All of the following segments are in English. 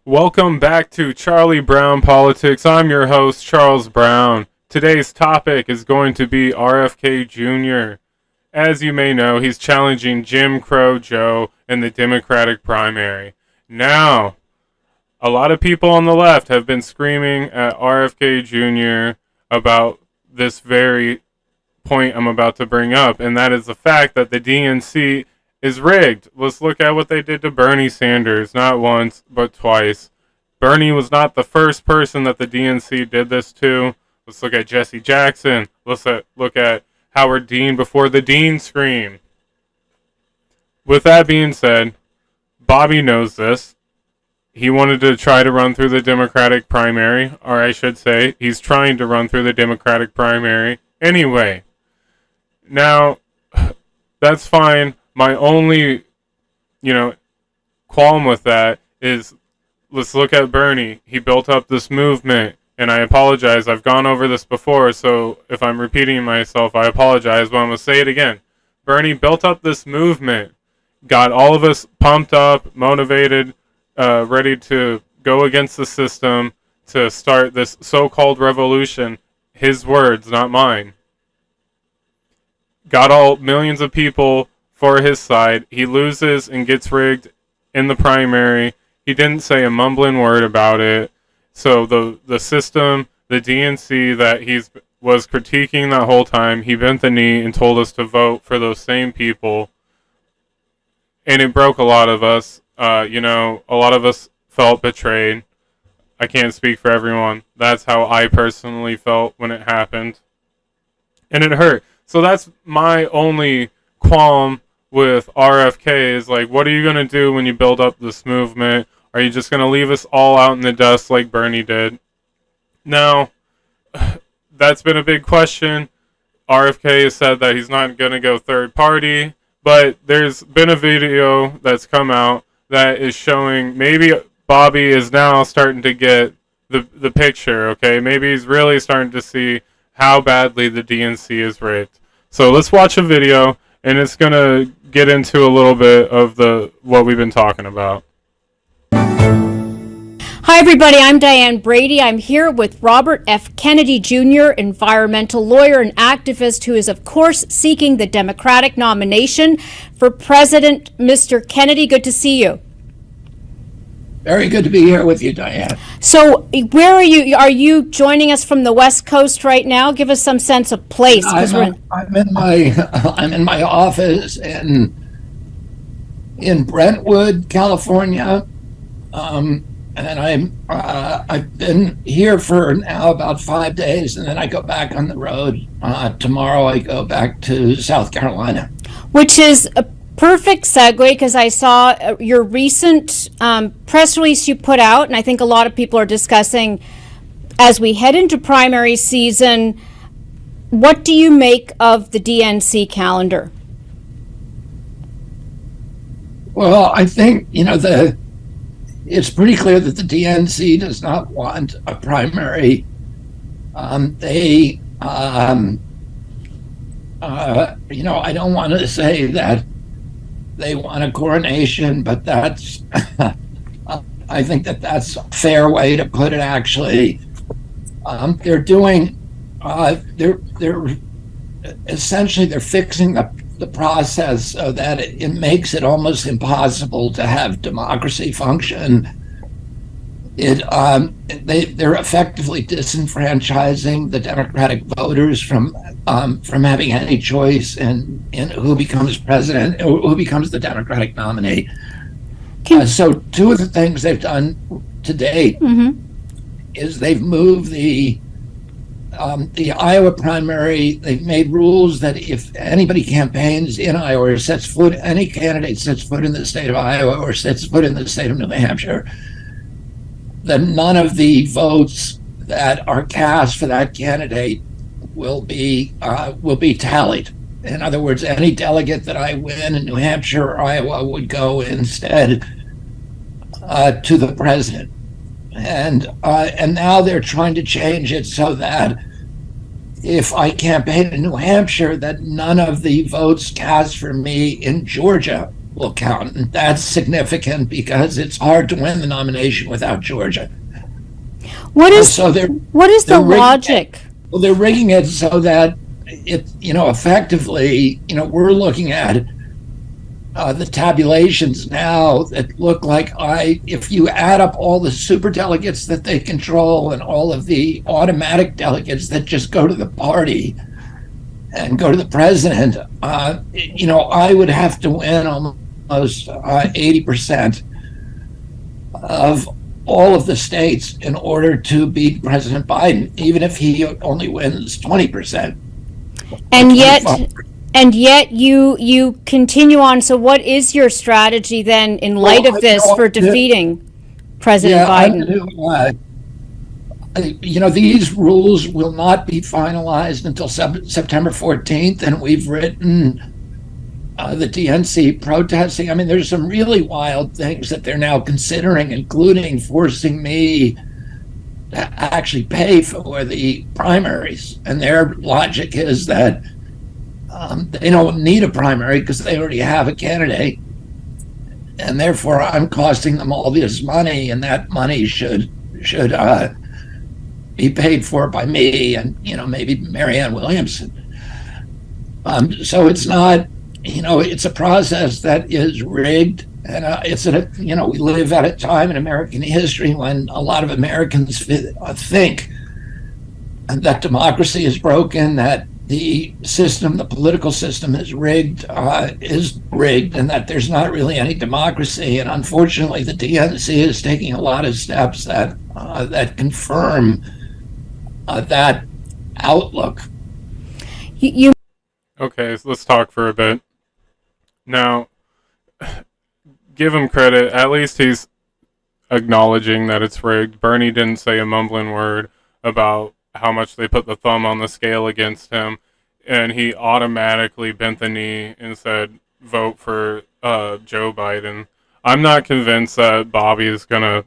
Welcome back to Charlie Brown Politics. I'm your host, Charles Brown. Today's topic is going to be RFK Jr. As you may know, he's challenging Jim Crow Joe in the Democratic primary. Now, a lot of people on the left have been screaming at RFK Jr. about this very point I'm about to bring up, and that is the fact that the DNC is rigged. Let's look at what they did to Bernie Sanders, not once, but twice. Bernie was not the first person that the DNC did this to. Let's look at Jesse Jackson. Let's look at Howard Dean before the Dean scream. With that being said, Bobby knows this. He wanted to try to run through the Democratic primary, or I should say, he's trying to run through the Democratic primary anyway. Now, that's fine. My only, qualm with that is, let's look at Bernie. He built up this movement, and I apologize. I've gone over this before, so if I'm repeating myself, I apologize, but I'm going to say it again. Bernie built up this movement, got all of us pumped up, motivated, ready to go against the system, to start this so-called revolution. His words, not mine. Got all millions of people for his side. He loses and gets rigged in the primary. He didn't say a mumbling word about it. So the system, the DNC that he was critiquing that whole time, he bent the knee and told us to vote for those same people. And it broke a lot of us. A lot of us felt betrayed. I can't speak for everyone. That's how I personally felt when it happened. And it hurt. So that's my only qualm with RFK is, like, what are you going to do when you build up this movement? Are you just going to leave us all out in the dust like Bernie did? Now, that's been a big question. RFK has said that he's not going to go third party, but there's been a video that's come out that is showing maybe Bobby is now starting to get the picture, okay? Maybe he's really starting to see how badly the DNC is rigged. So let's watch a video, and it's going to get into a little bit of what we've been talking about. Hi, everybody. I'm Diane Brady. I'm here with Robert F. Kennedy Jr., environmental lawyer and activist who is, of course, seeking the Democratic nomination for president. Mr. Kennedy, good to see you. Very good to be here with you, Diane. So where are you? Are you joining us from the West Coast right now? Give us some sense of place. I'm in my office in Brentwood, California, and I've been here for now about 5 days, and then I go back on the road. Tomorrow I go back to South Carolina, which is a perfect segue, because I saw your recent press release you put out, and I think a lot of people are discussing as we head into primary season. What do you make of the DNC calendar? Well, I think, it's pretty clear that the DNC does not want a primary. I don't want to say that they want a coronation, but that's I think that's a fair way to put it, actually. They're essentially fixing the process so that it makes it almost impossible to have democracy function. They're effectively disenfranchising the Democratic voters from having any choice in who becomes president or who becomes the Democratic nominee. So two of the things they've done to date is they've moved the Iowa primary. They've made rules that if anybody campaigns in Iowa or any candidate sets foot in the state of Iowa or sets foot in the state of New Hampshire, then none of the votes that are cast for that candidate will be tallied. In other words, any delegate that I win in New Hampshire or Iowa would go instead to the president. And now they're trying to change it so that if I campaign in New Hampshire, that none of the votes cast for me in Georgia will count. And that's significant because it's hard to win the nomination without Georgia. What is So what is the logic? Well, they're rigging it so that it, effectively, we're looking at the tabulations now that look like if you add up all the super delegates that they control and all of the automatic delegates that just go to the party and go to the president, I would have to win almost 80% of all of the states in order to beat President Biden, even if he only wins 20%. And yet you continue on. So what is your strategy then in light of this for defeating President Biden? These rules will not be finalized until September 14th, and we've written the DNC protesting. I mean, there's some really wild things that they're now considering, including forcing me to actually pay for the primaries. And their logic is that they don't need a primary because they already have a candidate. And therefore, I'm costing them all this money, and that money should be paid for by me and, maybe Marianne Williamson. So it's not, it's a process that is rigged. And we live at a time in American history when a lot of Americans think that democracy is broken, that the political system is rigged, and that there's not really any democracy. And unfortunately, the DNC is taking a lot of steps that confirm that outlook. Okay, so let's talk for a bit. Now, give him credit. At least he's acknowledging that it's rigged. Bernie didn't say a mumbling word about how much they put the thumb on the scale against him, and he automatically bent the knee and said, vote for Joe Biden. I'm not convinced that Bobby is going to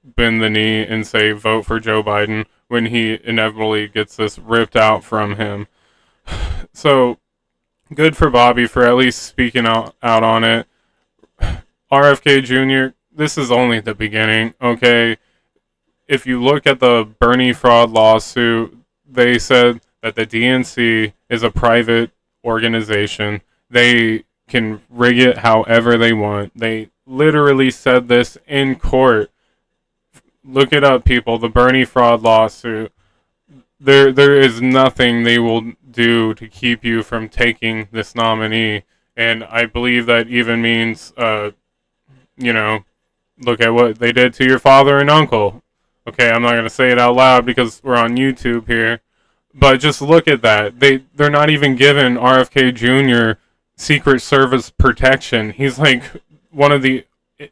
bend the knee and say, vote for Joe Biden, when he inevitably gets this ripped out from him. So, good for Bobby for at least speaking out on it. RFK Jr., this is only the beginning, okay? If you look at the Bernie fraud lawsuit, they said that the DNC is a private organization. They can rig it however they want. They literally said this in court. Look it up, people. The Bernie fraud lawsuit. There is nothing they will do to keep you from taking this nominee. And I believe that even means, look at what they did to your father and uncle. Okay, I'm not going to say it out loud because we're on YouTube here. But just look at that. They're not even giving RFK Jr. Secret Service protection. He's like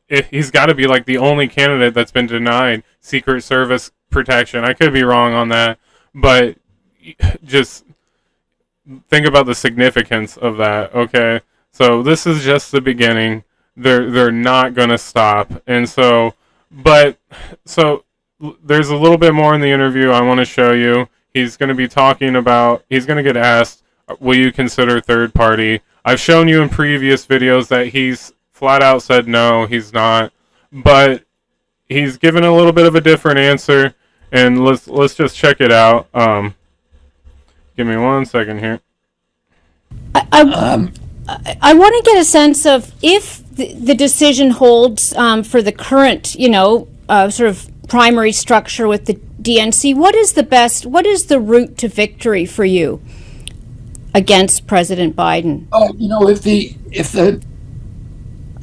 he's got to be like the only candidate that's been denied Secret Service protection. I could be wrong on that, but just think about the significance of that, okay? So this is just the beginning. They're not going to stop. And so there's a little bit more in the interview I want to show you. He's going to be talking about, he's going to get asked, will you consider third party? I've shown you in previous videos that he's flat out said no, he's not. But he's given a little bit of a different answer, and let's just check it out. Give me 1 second here. I want to get a sense of if the decision holds for the current, sort of primary structure with the DNC. What is the route to victory for you against President Biden? Oh, if the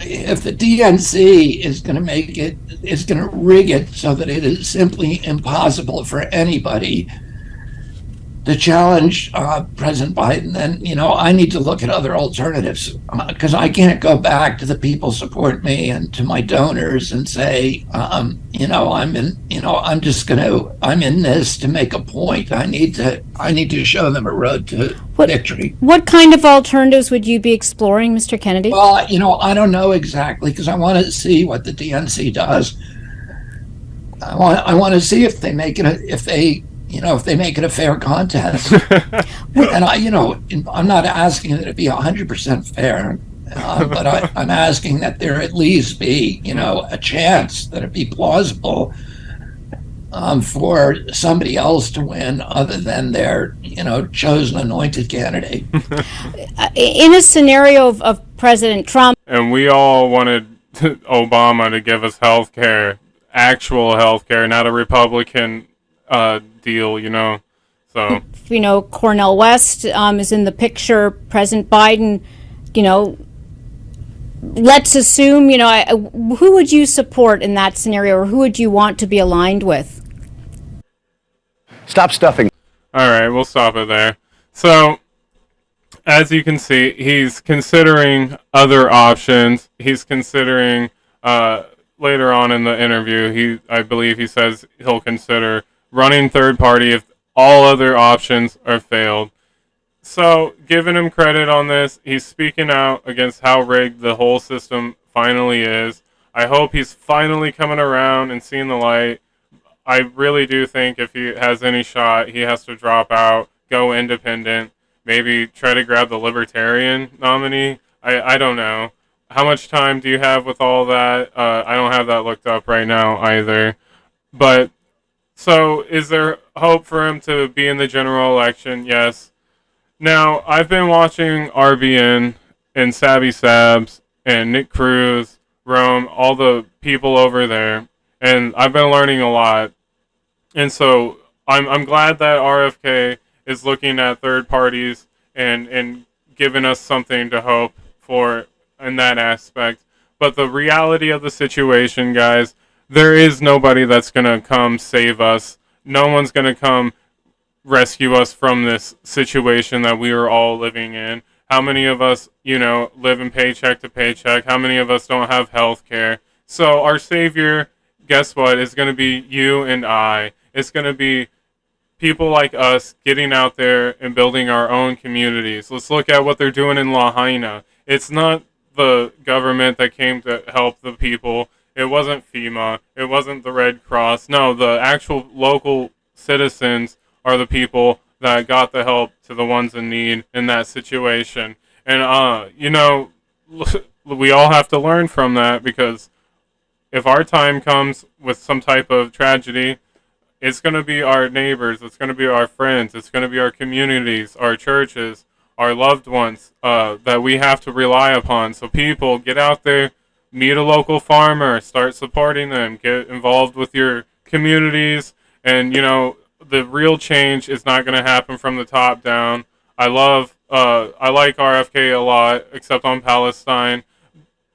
DNC is going to rig it so that it is simply impossible for anybody to challenge President Biden, then I need to look at other alternatives, because I can't go back to the people support me and to my donors and say, I'm in this to make a point. I need to show them a road to victory. What kind of alternatives would you be exploring, Mr. Kennedy? Well, I don't know exactly, because I want to see what the DNC does. I want to see if they make it if they make it a fair contest. And I'm not asking that it be 100% fair. But I'm asking that there at least be, a chance that it be plausible for somebody else to win other than their, chosen anointed candidate. In a scenario of President Trump, and we all wanted Obama to give us health care, actual health care, not a Republican deal, So Cornel West is in the picture. President Biden, let's assume, who would you support in that scenario, or who would you want to be aligned with? Stop stuffing. All right, we'll stop it there. So, as you can see, he's considering other options. He's considering, later on in the interview, I believe he says he'll consider running third party if all other options are failed. So, giving him credit on this, he's speaking out against how rigged the whole system finally is. I hope he's finally coming around and seeing the light. I really do think if he has any shot, he has to drop out, go independent, maybe try to grab the Libertarian nominee. I don't know. How much time do you have with all that? I don't have that looked up right now either. But, so, is there hope for him to be in the general election? Yes. Now, I've been watching RBN and Savvy Sabs and Nick Cruz, Rome, all the people over there, and I've been learning a lot. And so I'm glad that RFK is looking at third parties and giving us something to hope for in that aspect. But the reality of the situation, guys, there is nobody that's going to come save us. No one's going to come rescue us from this situation that we are all living in. How many of us, live in paycheck to paycheck? How many of us don't have health care? So our savior, guess what, is going to be you and I. It's going to be people like us getting out there and building our own communities. Let's look at what they're doing in Lahaina. It's not the government that came to help the people. It wasn't FEMA. It wasn't the Red Cross. No, the actual local citizens are the people that got the help to the ones in need in that situation. And, we all have to learn from that, because if our time comes with some type of tragedy, it's going to be our neighbors, it's going to be our friends, it's going to be our communities, our churches, our loved ones that we have to rely upon. So people, get out there, meet a local farmer, start supporting them, get involved with your communities, and, the real change is not going to happen from the top down. I like RFK a lot, except on Palestine,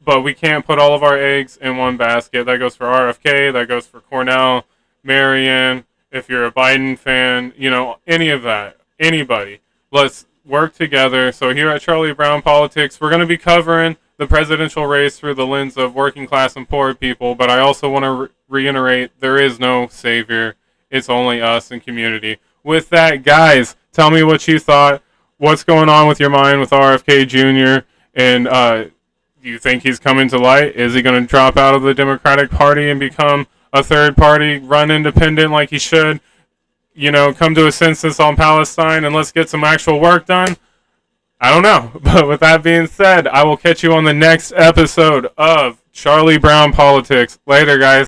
but we can't put all of our eggs in one basket. That goes for RFK, that goes for Cornell, Marianne, if you're a Biden fan, any of that, anybody. Let's work together. So here at Charlie Brown Politics, we're going to be covering the presidential race through the lens of working class and poor people, but I also want to reiterate, there is no savior. It's only us and community. With that, guys, tell me what you thought. What's going on with your mind with RFK Jr.? And do you think he's coming to light? Is he going to drop out of the Democratic Party and become a third party, run independent like he should? Come to a census on Palestine and let's get some actual work done? I don't know. But with that being said, I will catch you on the next episode of Charlie Brown Politics. Later, guys.